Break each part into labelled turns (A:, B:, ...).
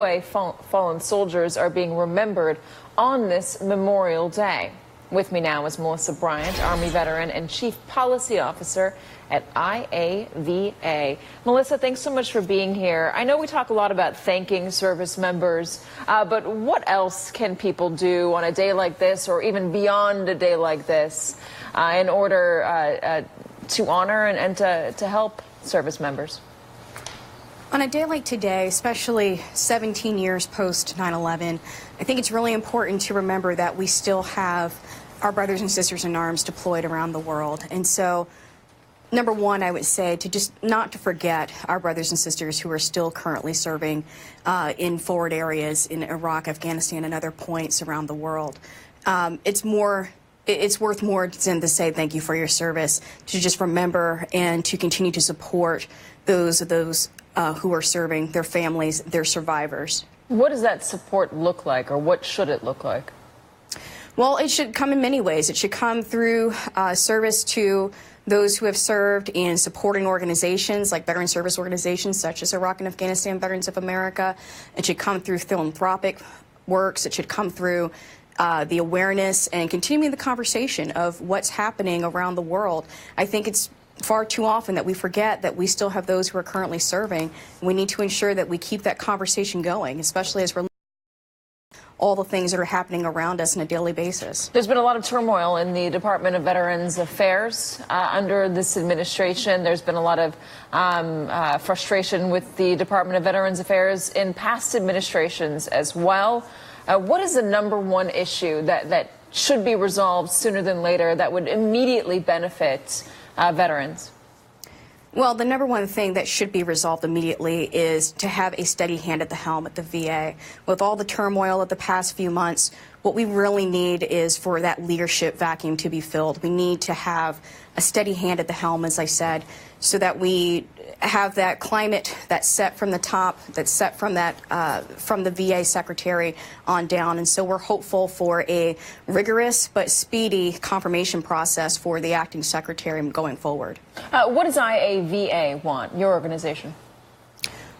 A: way fallen soldiers are being remembered on this Memorial Day. With me now is Melissa Bryant, Army veteran and Chief Policy Officer at IAVA. Melissa, thanks so much for being here. I know we talk a lot about thanking service members, but what else can people do on a day like this, or even beyond a day like this, in order to honor and to help service members?
B: On a day like today, especially 17 years post 9/11, I think it's really important to remember that we still have our brothers and sisters in arms deployed around the world. And so, number one, I would say to just not to forget our brothers and sisters who are still currently serving in forward areas in Iraq, Afghanistan, and other points around the world. It's worth more than to say thank you for your service, to just remember and to continue to support those who are serving, their families, their survivors.
A: What does that support look like, or what should it look like?
B: Well, it should come in many ways. It should come through service to those who have served in supporting organizations like veteran service organizations such as Iraq and Afghanistan Veterans of America. It should come through philanthropic works. It should come through the awareness and continuing the conversation of what's happening around the world. I think it's far too often that we forget that we still have those who are currently serving. We need to ensure that we keep that conversation going, especially as we're looking at all the things that are happening around us on a daily basis.
A: There's been a lot of turmoil in the Department of Veterans Affairs under this administration. There's been a lot of frustration with the Department of Veterans Affairs in past administrations as well. What is the #1 issue that should be resolved sooner than later that would immediately benefit veterans?
B: Well, the #1 thing that should be resolved immediately is to have a steady hand at the helm at the VA. With all the turmoil of the past few months, what we really need is for that leadership vacuum to be filled. We need to have a steady hand at the helm, as I said, so that we have that climate that's set from the top, that's set from from the VA secretary on down. And so we're hopeful for a rigorous but speedy confirmation process for the acting secretary going forward.
A: What does IAVA want, your organization?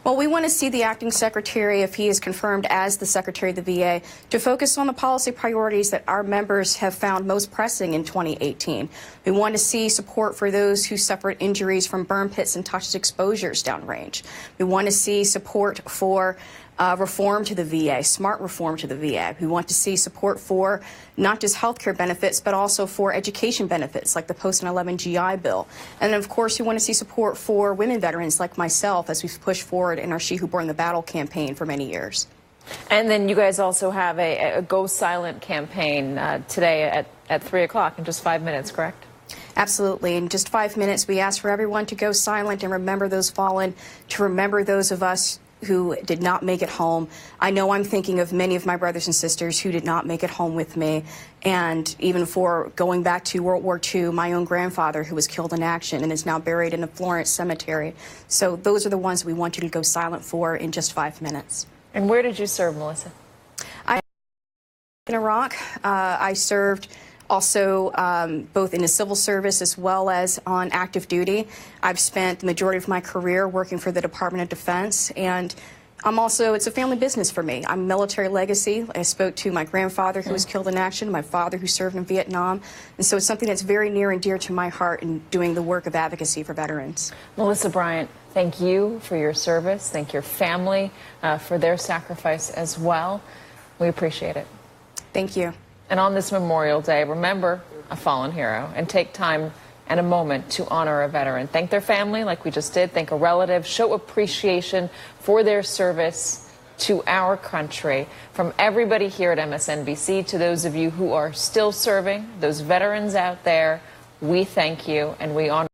B: Well, we want to see the acting secretary, if he is confirmed as the secretary of the VA, to focus on the policy priorities that our members have found most pressing in 2018. We want to see support for those who suffered injuries from burn pits and toxic exposures downrange. We want to see support for reform to the VA, smart reform to the VA. We want to see support for not just health care benefits, but also for education benefits, like the post-9/11 GI Bill. And of course, we want to see support for women veterans like myself as we've pushed forward in our She Who Burned the Battle campaign for many years.
A: And then you guys also have a Go Silent campaign today at 3 o'clock in just 5 minutes, correct?
B: Absolutely. In just 5 minutes, we ask for everyone to go silent and remember those fallen, to remember those of us who did not make it home. I know I'm thinking of many of my brothers and sisters who did not make it home with me. And even for going back to World War II, my own grandfather who was killed in action and is now buried in a Florence cemetery. So those are the ones we want you to go silent for in just 5 minutes.
A: And where did you serve, Melissa?
B: In Iraq. I served also both in the civil service as well as on active duty. I've spent the majority of my career working for the Department of Defense, and it's a family business for me. I'm military legacy. I spoke to my grandfather who was killed in action, my father who served in Vietnam, and so it's something that's very near and dear to my heart in doing the work of advocacy for veterans.
A: Melissa Bryant, thank you for your service. Thank your family for their sacrifice as well. We appreciate it.
B: Thank you.
A: And on this Memorial Day, remember a fallen hero and take time and a moment to honor a veteran. Thank their family like we just did. Thank a relative. Show appreciation for their service to our country. From everybody here at MSNBC to those of you who are still serving, those veterans out there, we thank you and we honor